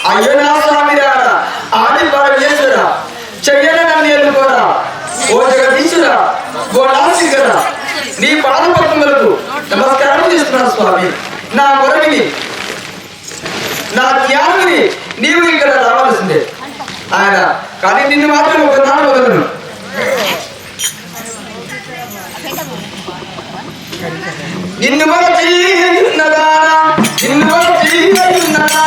అయ్యో నా స్వామి ఆది పరమేశ్వరా చెయ్యన నన్ను ఎల్లుకోరా ఓ జగదీశ్వరా ఓ నాసికరా నీ పాదపద్మలకు నమస్కారం చేస్తున్నాను స్వామి. నా మొరవిని నా జ్ఞానాన్ని నీవు ఇక్కడ రావాల్సిందే ఆయన, కానీ నిన్ను మాత్రం ఒకనాడు వదలను. నిన్ను ఉన్నదా నిన్ను ఉన్నదా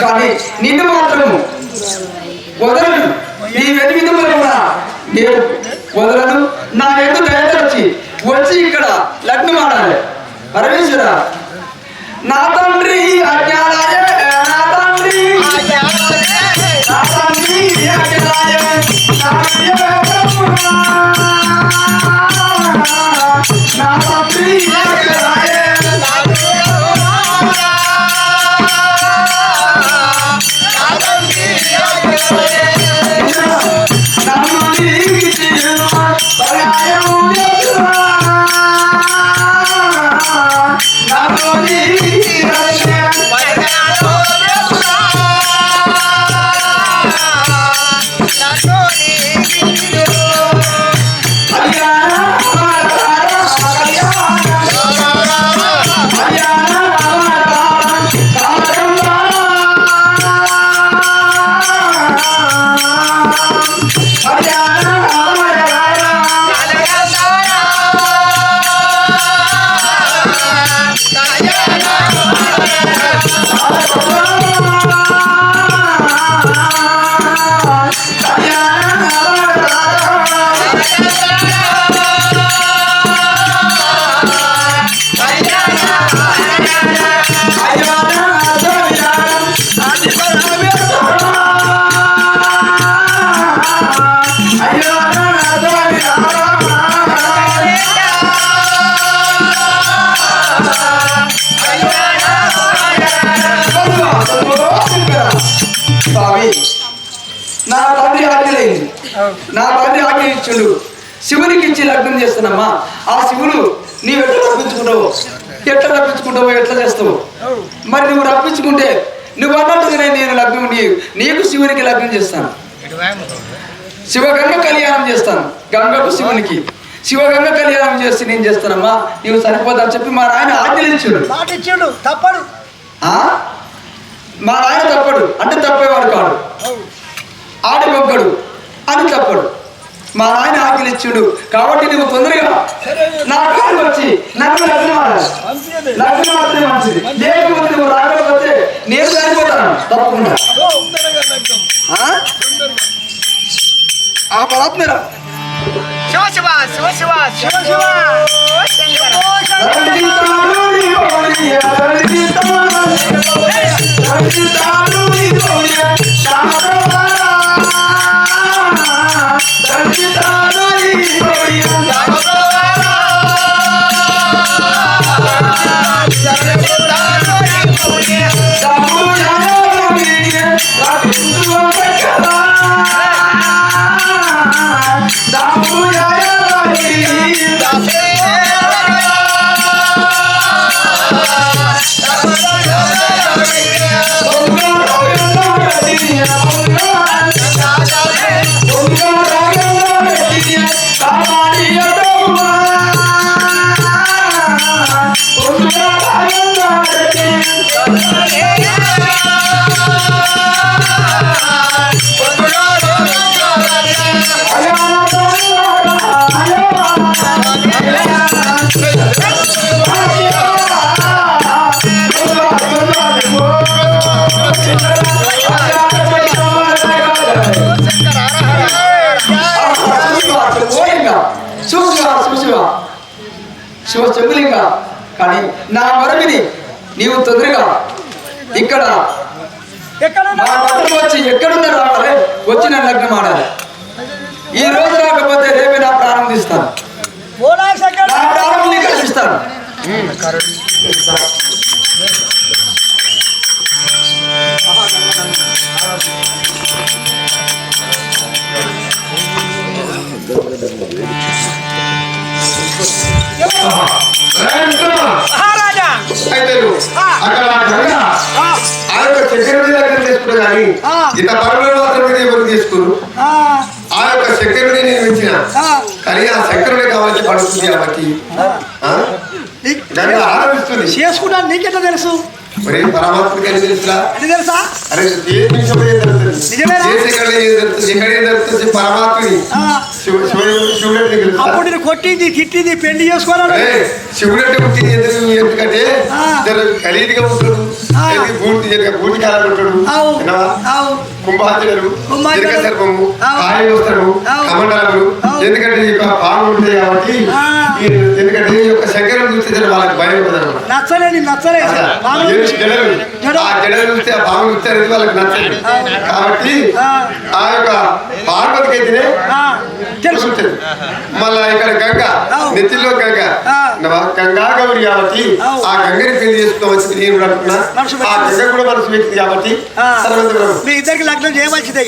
కానీ నిన్ను మాత్రము వదలను. నీ వెనుక కూడా నేను వదలను. నా ఎదు దయచి వచ్చి ఇక్కడ లగ్నం ఆడాలి. పరమేశ్వర నా తండ్రి అజ్ఞానాయ నా తండ్రి నా తండ్రి అజ్ఞానాయ నా తండ్రి అజ్ఞానాయ నా తండ్రి ఆజ్ఞలైంది. నా తండ్రి ఆజ్ఞ ఇచ్చుడు శివునికి ఇచ్చి లగ్నం చేస్తున్నామా. ఆ శివుడు నీవు ఎట్లా రప్పించుకుంటావు ఎట్లా చేస్తావు? మరి నువ్వు రప్పించుకుంటే నువ్వు అన్నట్టుగానే నేను లగ్నం నీకు శివునికి లగ్నం చేస్తాను. శివగంగ కళ్యాణం చేస్తాను. గంగకు శివునికి శివగంగ కళ్యాణం చేసి నేను చేస్తానమ్మా. నీవు సరిపోదని చెప్పి మా ఆయన ఆజ్ఞలించాడు. తప్పడు మా ఆయన తప్పడు అంటే తప్పేవాడు కాడు. ఆడి మొక్కడు అని తప్పడు. మా నాయన ఆకలి ఇచ్చుడు కాబట్టి నువ్వు తొందరగా నా కాలు వచ్చి నన్ను లగ్నం మాత్రమే మంచిది. లేకపోతే నువ్వు రాకపోతే నేను చనిపోతాను తప్పకుండా. ఆ పరాత్మరా శివ చెబులింగా కానీ నా మరమిని నీవు తొందరగా ఇక్కడ మా పట్టణం వచ్చి ఎక్కడున్నా రావాలి, వచ్చి నన్ను లగ్నం ఆడాలి. ఈ రోజు రాకపోతే రేపే నా ప్రారంభిస్తాను, నా ప్రారంభం నీకు కల్పిస్తాను. కానీ ఇంత పరమైన మాత్రం ఎవరు తీసుకురు. ఆ యొక్క శంకరుని నేను ఇచ్చిన కానీ ఆ శంకరుడే కావాల్సి పడుతుంది కాబట్టి దాన్ని ఆరంభిస్తుంది చేసుకుంటాను. నీకెట్లా తెలుసు? మరి పరమాత్మకి అని తెలుసురా? తెలుసా? అరే ఏ నిమిషం ఏం జరుగుతుంది, ఎక్కడేం జరుగుతుంది పరమాత్మని శివుడే తెలుసు. అప్పుడు నేను కొట్టింది తిట్టింది పెళ్లి చేసుకోవాలి. శివుడంటే పుట్టింది ఎందుకంటే ఖరీదుగా ఉంటాడు, బూటి కాలం ఉంటాడు, కుంభాచుడు, సర్పము, కాయ వస్తాడు, కమండలు. ఎందుకంటే పాము ఉంటాయి కాబట్టి, ఎందుకంటే ఈ యొక్క శంకరం చూస్తే వాళ్ళకి భయం ఉంటుంది. నచ్చలేదు నచ్చలేదు ఆ జడలు చూస్తే ఆ పాము చూస్తే అనేది వాళ్ళకి నచ్చలేదు కాబట్టి ఆ యొక్క పార్వతికి అయితేనే తెలుసుంటది. మళ్ళా ఇక్కడ గంగ నెత్తిలో గంగ గంగా గౌరి కాబట్టి ఆ గంగని పెళ్లి చేసుకోవచ్చు. నేను కూడా అనుకున్నా ఆ గంగ కూడా మనసు వ్యక్తి కాబట్టి మీ ఇద్దరికి లగ్నం చేయవలసిందే.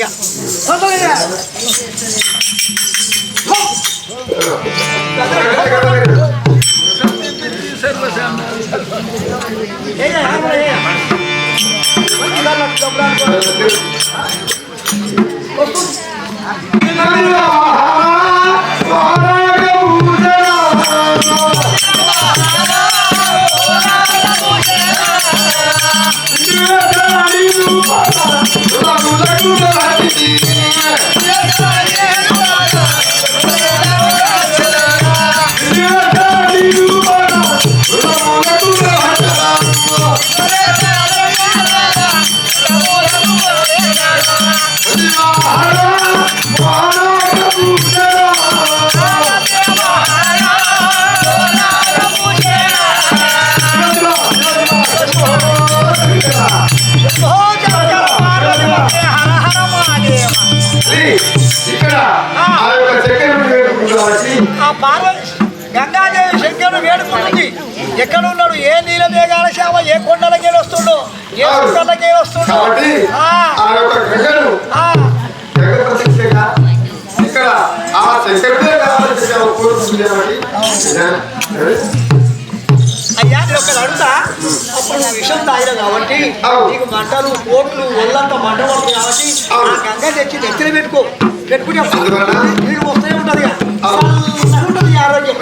గంగాదేవి శంకరుడు వేడుకుంటుంది. ఎక్కడ ఉన్నాడు, ఏ నీళ్ళ మేఘాల సేవ, ఏ కొండలకి వస్తుండో, ఏ కొండలకి వస్తుండో. అయ్యా నేను ఒకటి అడుగుతా. అప్పుడు నువ్వు విషం తాగిన కాబట్టి నీకు మంటలు కోట్లు ఒళ్ళంతా మంట పడుతుంది కాబట్టి ఆ గంగ తెచ్చి నెత్తిన పెట్టుకుని నీకు వస్తూనే ఉంటది ఉంటుంది ఆరోగ్యం.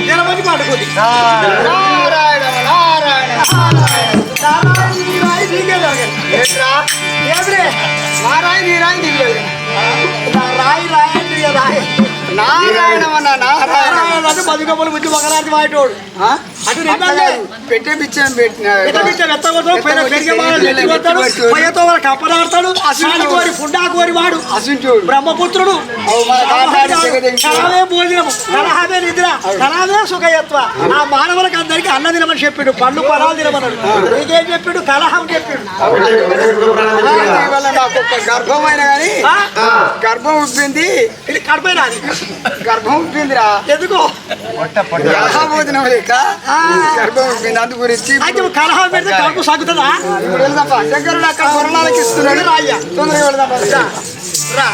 జరమని పడుతుంది. నారాయణ నారాయణ రాయి దిగలేదు రాయి రాయి అంటే ఇక రాయి నారాయణమన్న నారాయణ అంటే బతుకమ్మలు ముద్దు మగరాజు వాటోడు అటు పెట్టే పిచ్చాం పెట్టిన పయ్యతో వాళ్ళ కప్పనాడతాడు అసలు కోరి ఫుడ్ కోరి వాడు అసుంచోడు బ్రహ్మపుత్రుడు కలవే భోజనము కలహమే నిద్ర కలహమే సుఖయత్వ ఆ మానవులకు అందరికీ అన్న తినమని చెప్పాడు పండ్లు పొలాలు తినమన్నాడు నీకేం చెప్పాడు కలహం చెప్పాడు నాకు ఒక గర్భమైన కానీ గర్భం ఉబ్బింది ఇది కడపైనా గర్భం ఉబ్బిందిరా ఎందుకో భోజనం లేక గర్భం ఉబ్బింది అందు గురించి అయితే కలహం పెడితే కడుపు సాగుతుందా ఇప్పుడు వెళ్దాం శంకరుడు అక్కడ కొరణాలకి ఇస్తున్నాడు రాయ్యా తొందరగా వెళ్దాం రా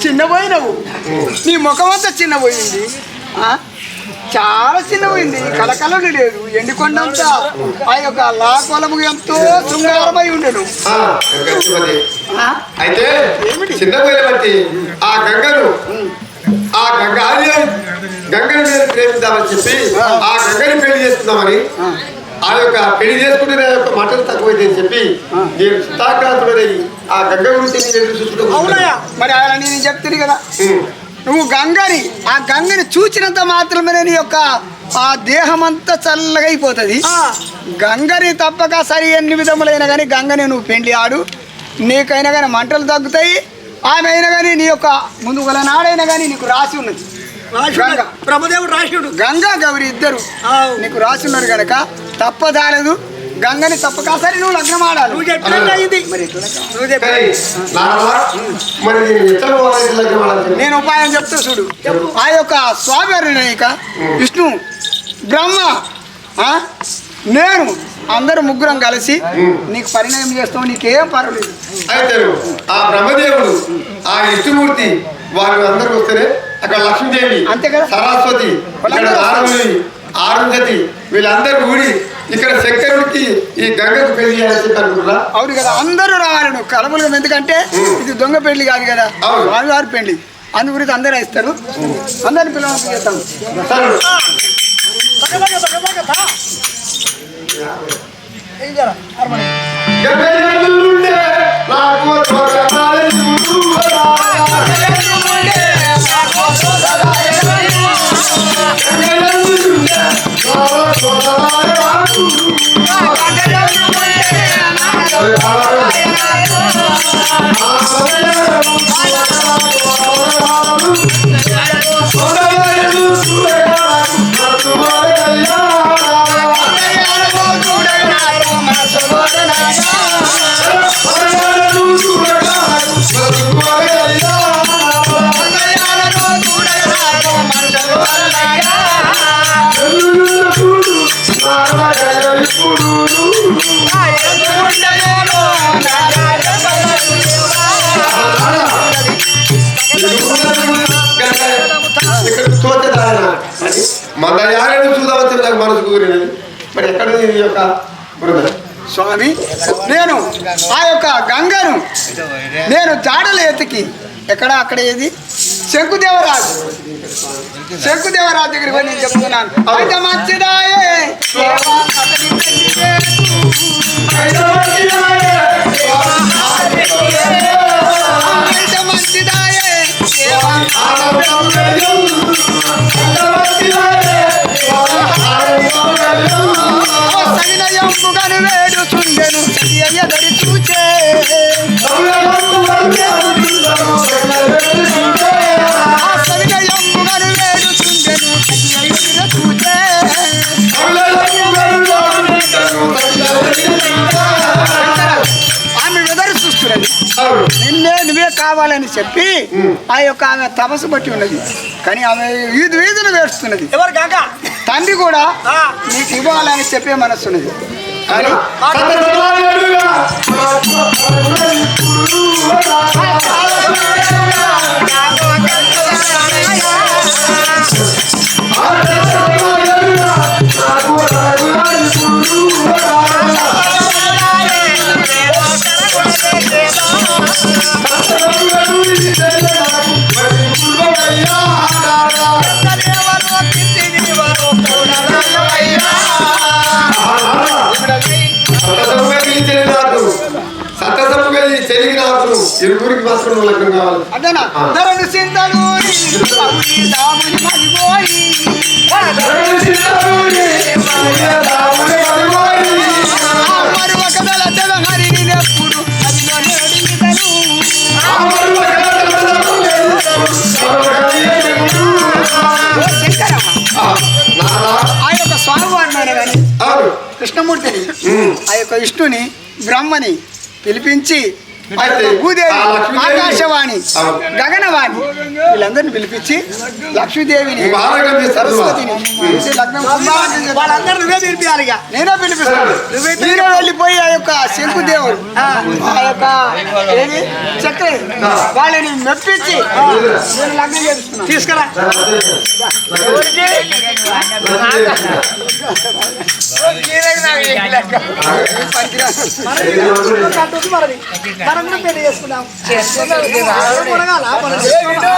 చిన్నపోయినవు నీ ముఖం అంతా చిన్నపోయింది చాలా చిన్నపోయింది కలకలని లేదు ఎండికొండంతా ఆ యొక్క లాకోలము ఎంతో శృంగారమై ఉండను అయితే చిన్నపోయిన బట్టి ఆ గంగను గంగను మీద ప్రేమిద్దామని చెప్పి ఆ గంగని పెళ్లి చేస్తున్నామని ఆ యొక్క పెళ్లి చేసుకుంటే యొక్క మటలు తక్కువైతే అని చెప్పి నేను చిత్తాక్రాంతుడై ఆ గంగ గురించి అవునయ్యా మరి ఆయన నేను చెప్తుంది కదా నువ్వు గంగని ఆ గంగని చూచినంత మాత్రమే నీ యొక్క ఆ దేహం అంతా చల్లగా అయిపోతుంది గంగని తప్పక సరి ఎన్ని విధములైనా కానీ గంగని నువ్వు పెళ్లి ఆడు నీకైనా కానీ మంటలు తగ్గుతాయి ఆమె అయినా కానీ నీ యొక్క ముందు నాడైనా కానీ నీకు రాసి ఉన్నది బ్రహ్మదేవుడు రాశిడు గంగా గౌరి ఇద్దరు నీకు రాసి ఉన్నారు కనుక తప్పదాలేదు గంగని తప్పక సరే నువ్వు లగ్నం ఆడాలి నువ్వు చెప్పినట్టు అయింది నేను ఉపాయం చెప్తా చూడు ఆ యొక్క స్వామి విష్ణు బ్రహ్మ నేను అందరూ ముగ్గురం కలిసి నీకు పరిణయం చేస్తాం నీకేం పర్వాలేదు అయితే ఆ బ్రహ్మదేవుడు ఆ విష్ణుమూర్తి వారు అందరూ వస్తేనే అక్కడ లక్ష్మీదేవి అంతే కదా సరస్వతి ఆరుంధతి వీళ్ళందరూ కూడి ఇక్కడ శంకరుడికి ఈ గంగకు పెళ్లి చేయాలని చెప్పి అనుకుంటున్నా అవును కదా అందరూ రావాలి నువ్వు కలములుగా ఎందుకంటే ఇది దొంగ పెళ్లి కాదు కదా వారి పెళ్లి అందు గురించి అందరూ ఇస్తారు అందరిని పిల్లలు చేస్తాం మందయాలను చూడవచ్చు నాకు మనసు కూరినది మరి ఎక్కడ ఈ యొక్క స్వామి నేను ఆ యొక్క గంగను నేను జాడలు ఎత్తికి ఎక్కడ అక్కడ ఏది శంకుదేవరాజు దగ్గరికి పోయి నేను చెప్తున్నాను అయితే మంచిదాయే మంచిదాయే సవినయంబుగను వేడు చుండెను ఎదరి చూచే సవినయంబుగను వేడు చుండెను అని చెప్పి ఆ యొక్క ఆమె తపస్సు బట్టి ఉన్నది. కానీ ఆమె వీధులు వేస్తున్నది. ఎవరు గంగ తండ్రి కూడా నీకు ఇవ్వాలని చెప్పే మనస్సున్నది. కానీ ఇరువురికి మాత్రం లగ్నం కావాలి. అదేనా ధరణి సింతలు దాముని మదిపోయి మరువకదల హరిని ఎప్పుడు అదిలో నేడితను శంకర ఆ యొక్క స్వామివారిని కానీ కృష్ణమూర్తిని ఆ యొక్క విష్ణుని బ్రహ్మని పిలిపించి భూదేవి ఆకాశవాణి గగనవాణి వీళ్ళందరినీ పిలిపించి లక్ష్మీదేవిని సరస్వతిని లగ్నం వాళ్ళందరూ నువ్వే పిలిపియాలి. నేనే పిలిపిస్తాను. మీరే వెళ్ళిపోయి ఆ యొక్క శంకుదేవుడు ఆ యొక్క ఏది చక్ర వాళ్ళని మెప్పించి నేను లగ్నం చేస్తున్నాను. తీసుకురా మనం పెళ్లి చేసుకున్నాం.